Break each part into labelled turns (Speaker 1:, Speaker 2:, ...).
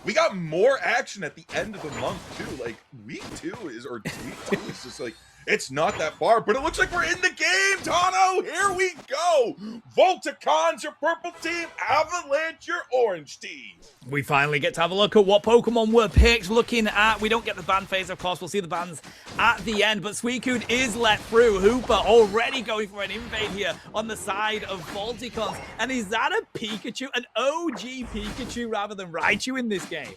Speaker 1: We got more action at the end of the month too. Like week 2 is just like it's not that far, but it looks like we're in the game, Tano. Here we go. Volticons, your purple team. Avalanche, your orange team.
Speaker 2: We finally get to have a look at what Pokemon were picked. Looking at, we don't get the ban phase, of course. We'll see the bans at the end, but Suicune is let through. Hooper already going for an invade here on the side of Volticons. And is that a Pikachu, an OG Pikachu rather than Raichu in this game?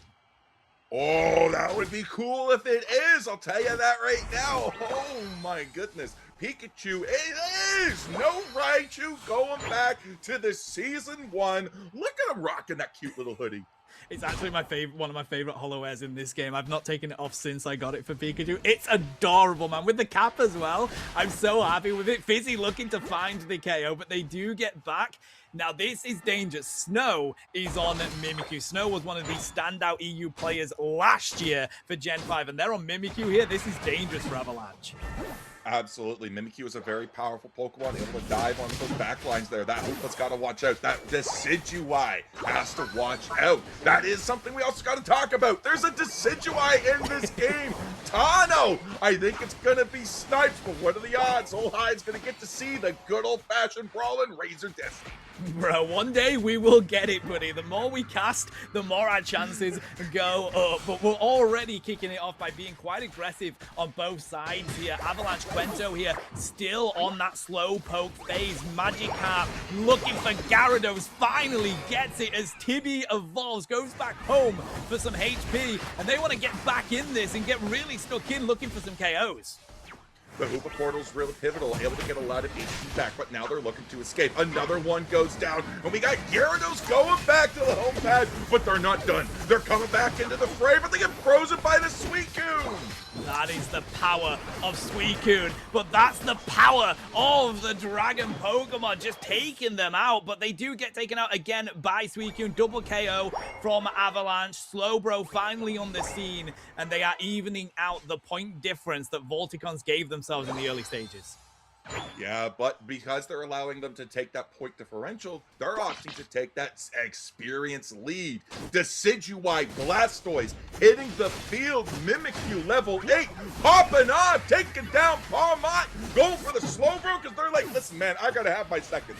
Speaker 1: Oh, that would be cool if it is. I'll tell you that right now. Oh my goodness. Pikachu, it is! No Raichu going back to the Season 1. Look at him rocking that cute little hoodie.
Speaker 2: It's actually my favorite, one of my favorite holo-airs in this game. I've not taken it off since I got it for Pikachu. It's adorable, man. With the cap as well. I'm so happy with it. Fizzy looking to find the KO, but they do get back. Now, this is dangerous. Snow is on Mimikyu. Snow was one of the standout EU players last year for Gen 5, and they're on Mimikyu here. This is dangerous for Avalanche.
Speaker 1: Absolutely. Mimikyu is a very powerful Pokemon, able to dive on those backlines there. That Hoopa's got to watch out. That Decidueye has to watch out. That is something we also got to talk about. There's a Decidueye in this game. Tano, I think it's going to be sniped, but what are the odds? Old Hyde's going to get to see the good old-fashioned brawling Razor Disc.
Speaker 2: Bro, one day we will get it, buddy. The more we cast, the more our chances go up. But we're already kicking it off by being quite aggressive on both sides here. Avalanche Quento here, still on that slow poke phase. Magikarp looking for Gyarados, finally gets it as Tibby evolves, goes back home for some HP, and they want to get back in this and get really stuck in looking for some KOs.
Speaker 1: The Hoopa portal's really pivotal, able to get a lot of HP back, but now they're looking to escape. Another one goes down, and we got Gyarados going back to the home pad, but they're not done. They're coming back into the fray, but they get frozen by the Suicune.
Speaker 2: That is the power of Suicune, but that's the power of the Dragon Pokemon, just taking them out, but they do get taken out again by Suicune. Double KO from Avalanche. Slowbro finally on the scene, and they are evening out the point difference that Volticons gave themselves in the early stages.
Speaker 1: Yeah, but because they're allowing them to take that point differential, they're opting to take that experience lead. Decidueye, Blastoise, hitting the field, Mimikyu level 8, popping off, taking down Palmont, going for the Slowbro, because they're like, listen, man, I gotta have my seconds.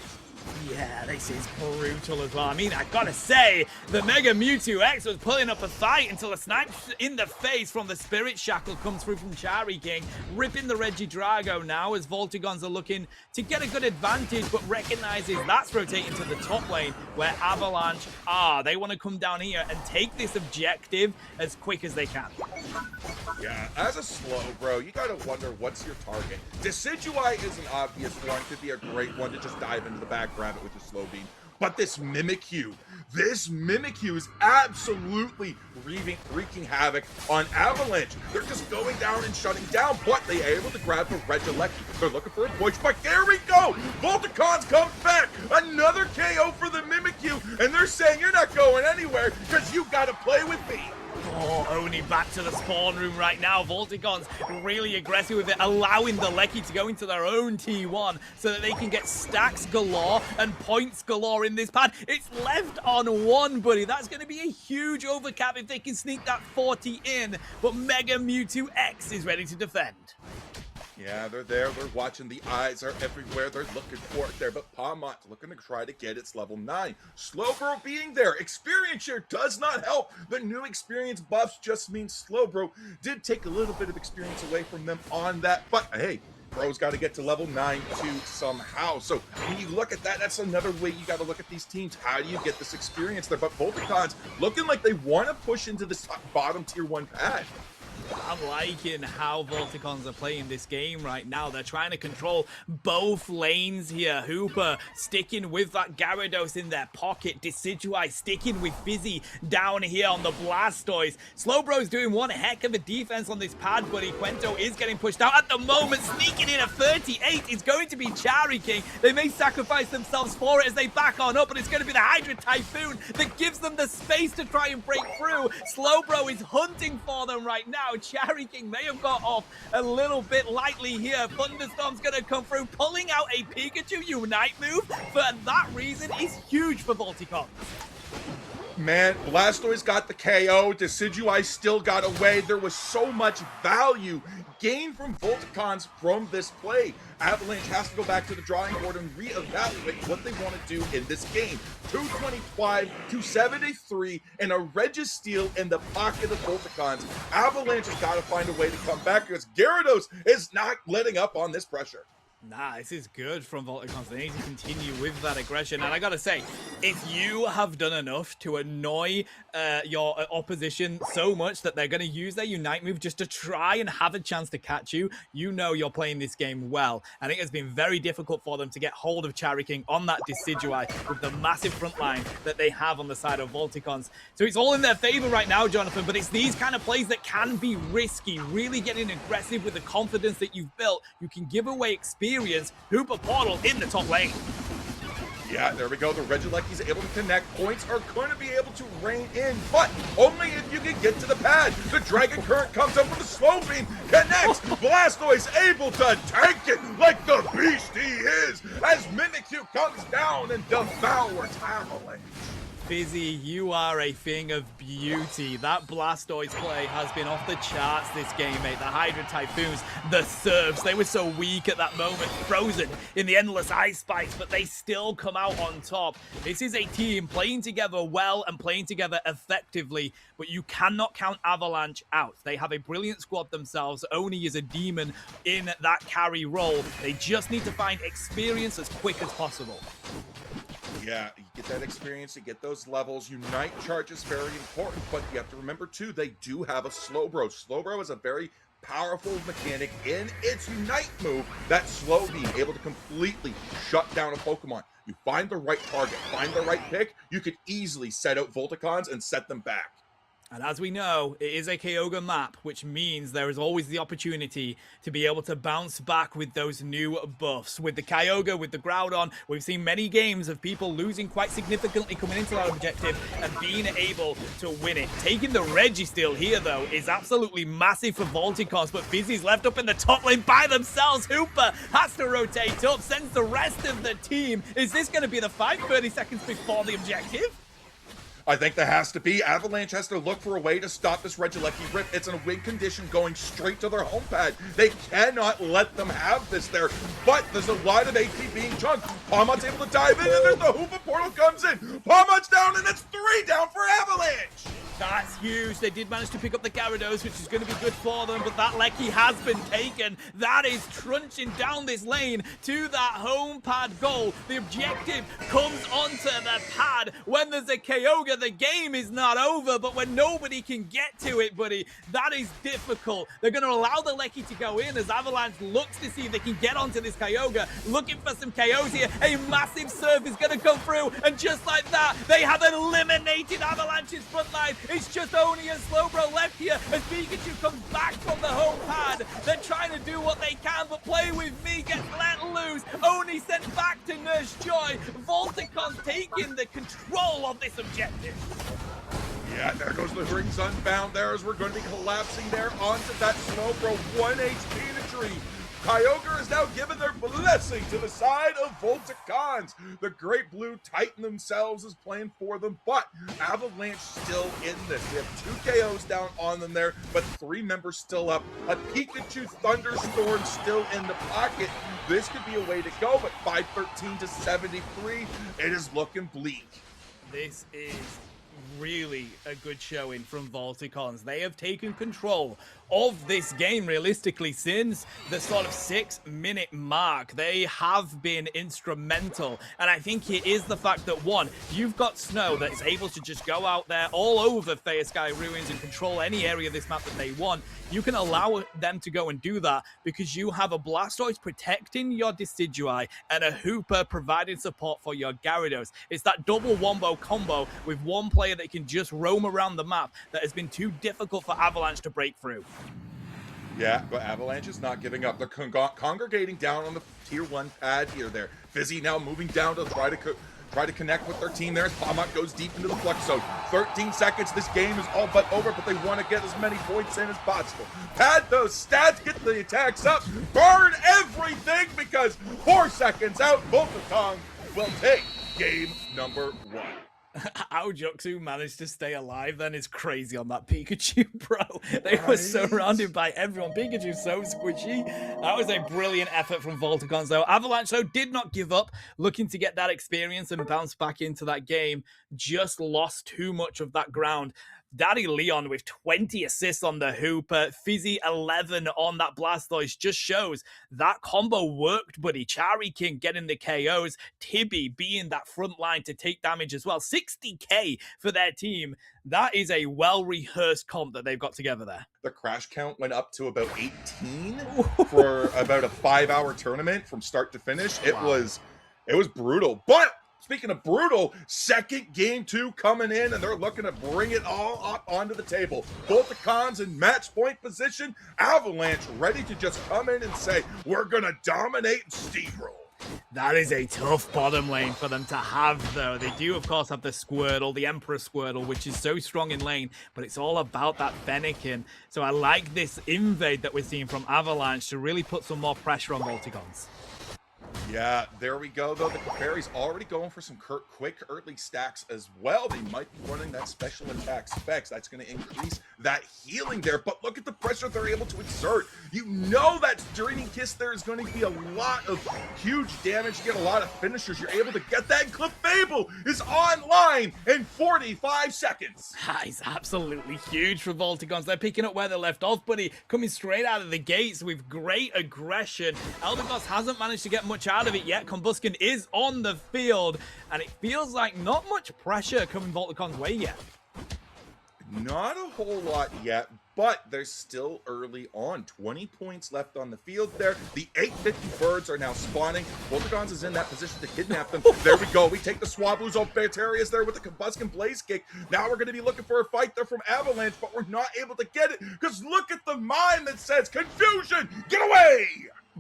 Speaker 2: Yeah, this is brutal as well. I mean, I gotta say, the Mega Mewtwo X was pulling up a fight until a snipe in the face from the Spirit Shackle comes through from Chari King, ripping the Regidrago now as Voltigons are looking to get a good advantage, but recognizes that's rotating to the top lane where Avalanche are. They want to come down here and take this objective as quick as they can.
Speaker 1: Yeah, as a Slowbro, you gotta wonder what's your target. Decidueye is an obvious one, could be a great one to just dive into the back, grab it with a slow beam. But this Mimikyu is absolutely wreaking havoc on Avalanche. They're just going down and shutting down, but they're able to grab the Regieleki. They're looking for a push, but there we go! Volticons come back! Another KO for the Mimikyu, and they're saying, you're not going anywhere, because you gotta play with me!
Speaker 2: Oh, Oni back to the spawn room right now. Volticons really aggressive with it, allowing the Lecky to go into their own T1 so that they can get stacks galore and points galore in this pad. It's left on 1, buddy. That's going to be a huge overcap if they can sneak that 40 in. But Mega Mewtwo X is ready to defend.
Speaker 1: Yeah, they're there. They're watching. The eyes are everywhere. They're looking for it there. But Palmont looking to try to get its level 9. Slowbro being there. Experience share does not help. The new experience buffs just means Slowbro did take a little bit of experience away from them on that. But hey, Bro's got to get to level 9 too somehow. So when you look at that, that's another way you got to look at these teams. How do you get this experience there? But Volticons looking like they want to push into this bottom tier 1 pad.
Speaker 2: I'm liking how Volticons are playing this game right now. They're trying to control both lanes here. Hooper sticking with that Gyarados in their pocket. Decidueye sticking with Fizzy down here on the Blastoise. Slowbro's doing one heck of a defense on this pad, buddy. Quento is getting pushed out at the moment. Sneaking in at 38 is going to be Chari King. They may sacrifice themselves for it as they back on up, but it's going to be the Hydra Typhoon that gives them the space to try and break through. Slowbro is hunting for them right now. Chari King may have got off a little bit lightly here. Thunderstorm's going to come through, pulling out a Pikachu Unite move. For that reason, is huge for Volticons.
Speaker 1: Man, Blastoise got the KO. Decidueye still got away. There was so much value gained from Volticons from this play. Avalanche has to go back to the drawing board and reevaluate what they want to do in this game. 225, 273, and a Registeel in the pocket of Volticons. Avalanche has got to find a way to come back because Gyarados is not letting up on this pressure.
Speaker 2: Nah, this is good from Volticons. They need to continue with that aggression. And I gotta say, if you have done enough to annoy your opposition so much that they're gonna use their Unite move just to try and have a chance to catch you, you know you're playing this game well. And it has been very difficult for them to get hold of King on that Decidueye with the massive front line that they have on the side of Volticons. So it's all in their favor right now, Jonathan, but it's these kind of plays that can be risky. Really getting aggressive with the confidence that you've built. You can give away experience. Hooper Portal in the top lane.
Speaker 1: Yeah, there we go. The Regieleki's able to connect. Points are going to be able to rein in, but only if you can get to the pad. The Dragon Current comes up with a slow beam, connects. Blastoise able to tank it like the beast he is as Mimikyu comes down and devours Avalanche.
Speaker 2: Fizzy, you are a thing of beauty. That Blastoise play has been off the charts this game, mate. The Hydra Typhoons, the Serves, they were so weak at that moment, frozen in the endless ice spikes, but they still come out on top. This is a team playing together well and playing together effectively, but you cannot count Avalanche out. They have a brilliant squad themselves. Oni is a demon in that carry role. They just need to find experience as quick as possible.
Speaker 1: Yeah, you get that experience, you get those levels. Unite charge is very important, but you have to remember too, they do have a Slowbro. Slowbro is a very powerful mechanic in its Unite move. That slow beam, able to completely shut down a Pokemon. You find the right target, find the right pick, you could easily set out Volticons and set them back.
Speaker 2: And as we know, it is a Kyogre map, which means there is always the opportunity to be able to bounce back with those new buffs. With the Kyogre, with the Groudon, we've seen many games of people losing quite significantly coming into that objective and being able to win it. Taking the Registeel here, though, is absolutely massive for Volticons, but Fizzy's left up in the top lane by themselves. Hooper has to rotate up, sends the rest of the team. Is this going to be the fight 30 seconds before the objective?
Speaker 1: I think there has to be. Avalanche has to look for a way to stop this Regieleki rip. It's in a win condition going straight to their home pad. They cannot let them have this there. But there's a lot of AP being chunked. Pawmot's able to dive in, and then the Hoopa portal comes in. Pawmot's down, and it's 3 down for Avalanche.
Speaker 2: That's huge. They did manage to pick up the Gyarados, which is going to be good for them, but that Lecky has been taken. That is trunching down this lane to that home pad goal. The objective comes onto the pad. When there's a Kyogre, the game is not over, but when nobody can get to it, buddy, that is difficult. They're going to allow the Lecky to go in as Avalanche looks to see if they can get onto this Kyogre, looking for some KOs here. A massive surf is going to come through, and just like that, they have eliminated Avalanche's front line. It's just Oni and Slowbro left here as Pikachu comes back from the home pad. They're trying to do what they can, but Play With Me gets let loose. Oni sent back to Nurse Joy. Volticons taking the control of this objective.
Speaker 1: Yeah, there goes the Rings Unbound there as we're going to be collapsing there onto that Slowbro. 1 HP in a tree. Kyogre is now giving their blessing to the side of Volticons. The Great Blue Titan themselves is playing for them, but Avalanche still in this. They have 2 KOs down on them there, but 3 members still up. A Pikachu Thunderstorm still in the pocket. This could be a way to go, but 513 to 73, it is looking bleak.
Speaker 2: This is really a good showing from Volticons. They have taken control of this game realistically since the sort of 6-minute mark. They have been instrumental, and I think it is the fact that, one, you've got Snow that is able to just go out there all over Sky Ruins and control any area of this map that they want. You can allow them to go and do that because you have a Blastoise protecting your Decidueye and a Hooper providing support for your Gyarados. It's that double wombo combo with one player that can just roam around the map that has been too difficult for Avalanche to break through.
Speaker 1: Yeah, but Avalanche is not giving up. They're congregating down on the tier 1 pad here there. Fizzy now moving down to try to connect with their team there as Pawmot goes deep into the flex zone. 13 seconds, this game is all but over, but they want to get as many points in as possible. Pad those stats, get the attacks up, burn everything, because 4 seconds out, Volticons will take game number 1.
Speaker 2: How Juxu managed to stay alive then is crazy on that Pikachu, bro. They were surrounded by everyone. Pikachu's so squishy. That was a brilliant effort from Volticons, though. Avalanche, though, did not give up, looking to get that experience and bounce back into that game. Just lost too much of that ground. Daddy Leon with 20 assists on the Hooper, Fizzy 11 on that Blastoise just shows that combo worked, buddy. Chari King getting the KOs, Tibby being that front line to take damage as well. 60k for their team. That is a well-rehearsed comp that they've got together there.
Speaker 1: The crash count went up to about 18 for about a 5-hour tournament from start to finish. It was brutal, but speaking of brutal, second game 2 coming in, and they're looking to bring it all up onto the table. Volticons in match point position. Avalanche ready to just come in and say, we're going to dominate and steamroll.
Speaker 2: That is a tough bottom lane for them to have, though. They do, of course, have the Squirtle, the Emperor Squirtle, which is so strong in lane, but it's all about that Fennekin. So I like this invade that we're seeing from Avalanche to really put some more pressure on Volticons.
Speaker 1: Yeah, there we go, though. The Clefairy's already going for some quick early stacks as well. They might be running that special attack specs. That's going to increase that healing there. But look at the pressure they're able to exert. You know that Draining Kiss there is going to be a lot of huge damage. You get a lot of finishers. You're able to get that. Clefable is online in 45 seconds.
Speaker 2: That is absolutely huge for Volticons. They're picking up where they left off, buddy. Coming straight out of the gates with great aggression. Eldegoss hasn't managed to get much out of it yet. Combusken is on the field, and it feels like not much pressure coming Volticon's way yet.
Speaker 1: Not a whole lot yet, but they're still early on. 20 points left on the field there. The 850 birds are now spawning. Volticons is in that position to kidnap them. There we go. We take the Swablu's off Batarius there with the Combusken Blaze Kick. Now we're going to be looking for a fight there from Avalanche, but we're not able to get it because look at the mine that says, confusion, get away!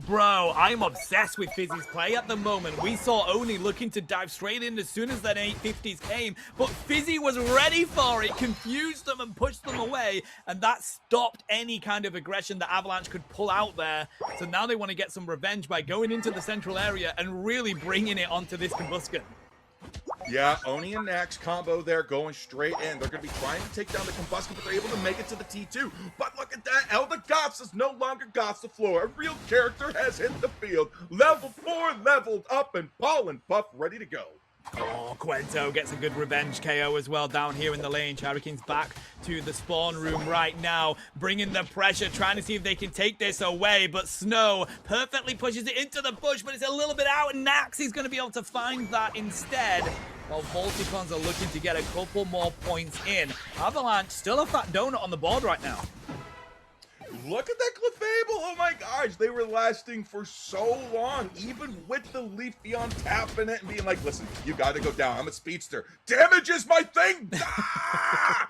Speaker 2: Bro, I'm obsessed with Fizzy's play at the moment. We saw Oni looking to dive straight in as soon as that 850s came, but Fizzy was ready for it, confused them and pushed them away, and that stopped any kind of aggression that Avalanche could pull out there. So now they want to get some revenge by going into the central area and really bringing it onto this Combusken.
Speaker 1: Yeah, Oni and Nax combo there going straight in. They're going to be trying to take down the Combusken, but they're able to make it to the T2. But look at that. Elder Goths is no longer Goths the floor. A real character has hit the field. Level 4 leveled up and Pollen Puff ready to go.
Speaker 2: Oh, Quento gets a good revenge KO as well down here in the lane. Charikin's back to the spawn room right now, bringing the pressure, trying to see if they can take this away, but Snow perfectly pushes it into the bush, but it's a little bit out, and Nax is going to be able to find that instead, while Volticons are looking to get a couple more points in. Avalanche still a fat donut on the board right now.
Speaker 1: Look at that Clefable. Oh my gosh, they were lasting for so long, even with the Leafeon tapping it and being like, listen, you gotta go down. I'm a speedster. Damage is my thing. Ah!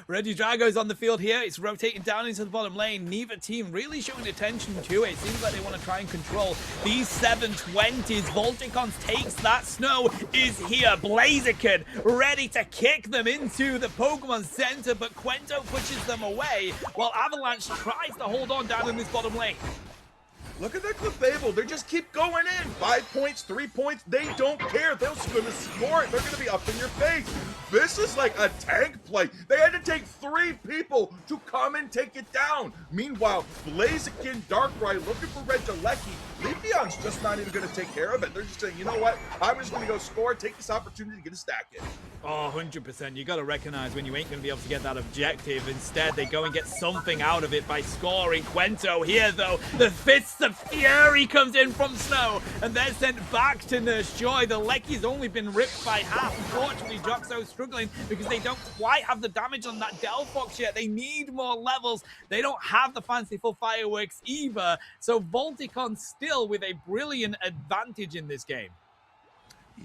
Speaker 2: Regidrago's on the field here. It's rotating down into the bottom lane. Neither team really showing attention to it. Seems like they want to try and control these 720s. Volticons takes that. Snow is here. Blaziken ready to kick them into the Pokemon Center, but Quento pushes them away while Avalanche tries to hold on down in this bottom lane.
Speaker 1: Look at that Clefable. They just keep going in. 5 points, 3 points. They don't care. They're going to score it. They're going to be up in your face. This is like a tank play. They had to take 3 people to come and take it down. Meanwhile, Blaziken, Darkrai looking for Regieleki. Leafeon's just not even going to take care of it. They're just saying, you know what? I'm just going to go score, take this opportunity to get a stack in.
Speaker 2: Oh, 100%. You got to recognize when you ain't going to be able to get that objective. Instead, they go and get something out of it by scoring. Quento here, though. The Fists of Fury comes in from Snow, and they're sent back to Nurse Joy. The Lecky's only been ripped by half. Unfortunately, Joxo's struggling because they don't quite have the damage on that Delphox yet. They need more levels. They don't have the fanciful fireworks either. So Volticon still with a brilliant advantage in this game.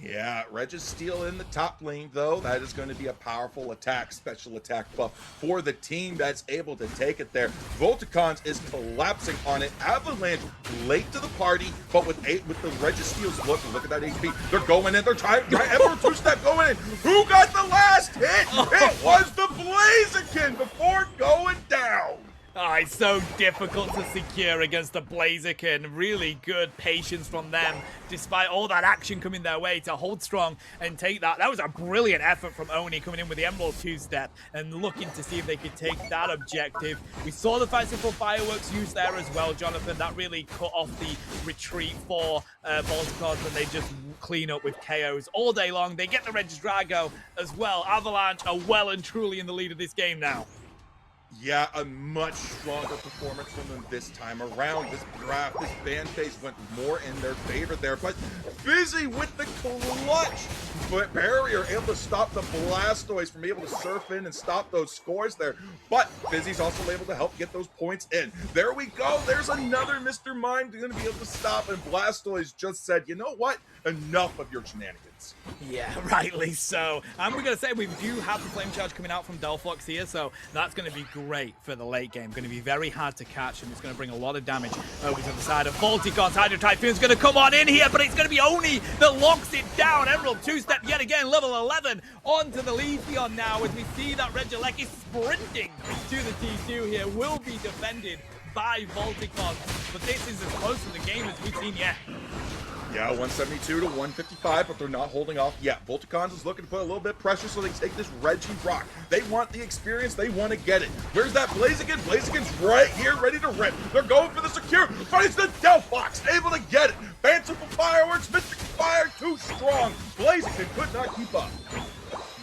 Speaker 1: Yeah, Registeel in the top lane, though. That is going to be a powerful attack, special attack buff for the team that's able to take it there. Volticons is collapsing on it. Avalanche late to the party, but with the Registeel's look at that HP. They're going in. They're trying Emperor two-step going in. Who got the last hit? It was the Blaziken before going down.
Speaker 2: Oh, it's so difficult to secure against the Blaziken. Really good patience from them, despite all that action coming their way to hold strong and take that. That was a brilliant effort from Oni coming in with the Emerald two-step and looking to see if they could take that objective. We saw the Fanciful Fireworks used there as well, Jonathan. That really cut off the retreat for Volticons, and they just clean up with KOs all day long. They get the Registrago as well. Avalanche are well and truly in the lead of this game now.
Speaker 1: Yeah, a much stronger performance from them this time around. This draft, this fan base went more in their favor there, but Busy with the clutch but barrier, able to stop the Blastoise from able to surf in and stop those scores there. But Busy's also able to help get those points in. There we go. There's another Mr. Mime going to be able to stop, and Blastoise just said, you know what? Enough of your shenanigans.
Speaker 2: Yeah, rightly so. And we're going to say we do have the Flame Charge coming out from Delphox here, so that's going to be great for the late game. Going to be very hard to catch, and it's going to bring a lot of damage over to the side of Volticons. Hydro Typhoon's going to come on in here, but it's going to be Oni that locks it down. Emerald two-step yet again, level 11, onto the Leafeon now, as we see that Regieleki is sprinting to the T2 here. Will be defended by Volticons, but this is as close to the game as we've seen yet.
Speaker 1: Yeah, 172 to 155, but they're not holding off yet. Volticons is looking to put a little bit of pressure so they take this Reggie Rock. They want the experience. They want to get it. Where's that Blaziken? Blaziken's right here, ready to rip. They're going for the secure, but it's the Delphox able to get it. Fanciful Fireworks, Mystic Fire, too strong. Blaziken could not keep up.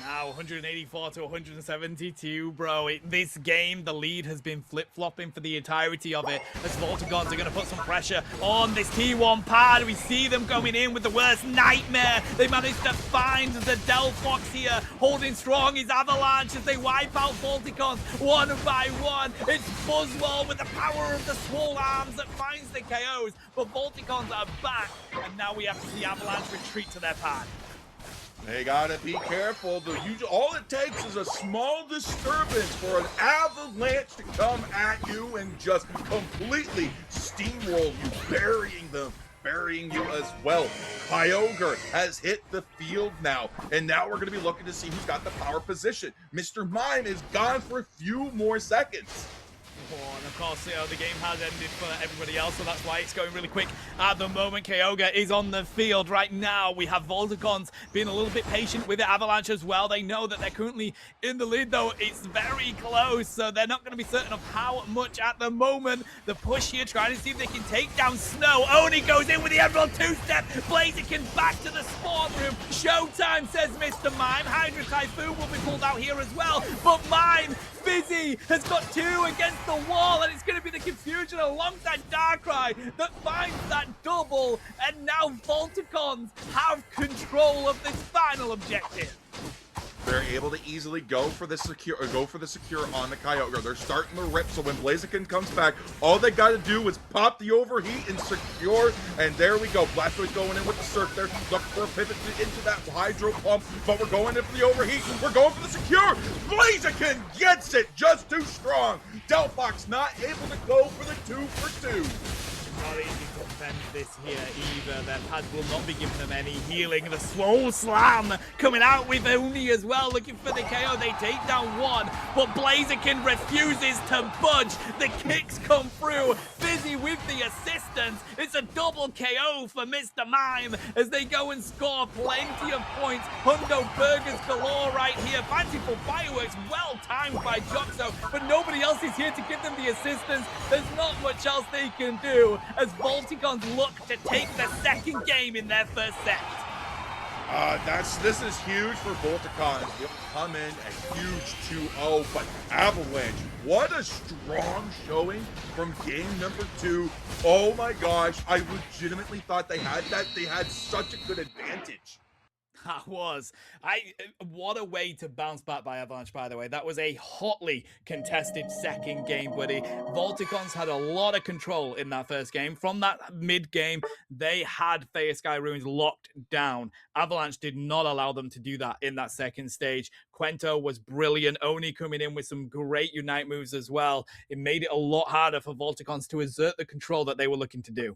Speaker 2: Now 184 to 172, bro. This game, the lead has been flip-flopping for the entirety of it, as Volticons are going to put some pressure on this T1 pad. We see them going in with the worst nightmare. They managed to find the Delphox here. Holding strong is Avalanche as they wipe out Volticons one by one. It's Buzzwole with the power of the swole arms that finds the KOs, but Volticons are back, and now we have to see Avalanche retreat to their pad.
Speaker 1: They gotta be careful. All it takes is a small disturbance for an avalanche to come at you and just completely steamroll you, burying you as well. Kyogre has hit the field now, and now we're gonna be looking to see who's got the power position. Mr. Mime is gone for a few more seconds.
Speaker 2: And of course, you know, the game has ended for everybody else, so that's why it's going really quick at the moment. Kyogre is on the field right now. We have Volticons being a little bit patient with the Avalanche as well. They know that they're currently in the lead, though it's very close, so they're not going to be certain of how much at the moment. The push here, trying to see if they can take down Snow. Oni goes in with the Emerald two-step. Blaziken back to the spawn room. Showtime, says Mr. Mime. Hydro Typhoon will be pulled out here as well, but Mime, Fizzy has got two against the wall, and it's going to be the confusion alongside Darkrai that finds that double, and now Volticons have control of this final objective.
Speaker 1: They're able to easily go for the secure on the Kyogre. They're starting the rip, so when Blaziken comes back, all they got to do is pop the overheat and secure, and there we go. Blastoise going in with the Surf there, looking for a pivot into that Hydro Pump, but we're going in for the overheat. We're going for the secure. Blaziken gets it, just too strong. Delphox not able to go for the 2 for 2.
Speaker 2: Not easy to defend this here either. Their pads will not be giving them any healing. The Swole Slam coming out with Oni as well, looking for the KO. They take down one, but Blaziken refuses to budge. The kicks come through. Fizzy with the assistance. It's a double KO for Mr. Mime as they go and score plenty of points. Hundo Burgers galore right here. Fanciful Fireworks well timed by Joxo, but nobody else is here to give them the assistance. There's not much else they can do as Volticons look to take the second game in their first set.
Speaker 1: This is huge for Volticons. They'll come in a huge 2-0, but Avalanche, what a strong showing from game number 2. Oh my gosh, I legitimately thought they had that. They had such a good advantage.
Speaker 2: That was. What a way to bounce back by Avalanche, by the way. That was a hotly contested second game, buddy. Volticons had a lot of control in that first game. From that mid-game, they had Fairy Sky Ruins locked down. Avalanche did not allow them to do that in that second stage. Quento was brilliant. Oni coming in with some great Unite moves as well. It made it a lot harder for Volticons to exert the control that they were looking to do.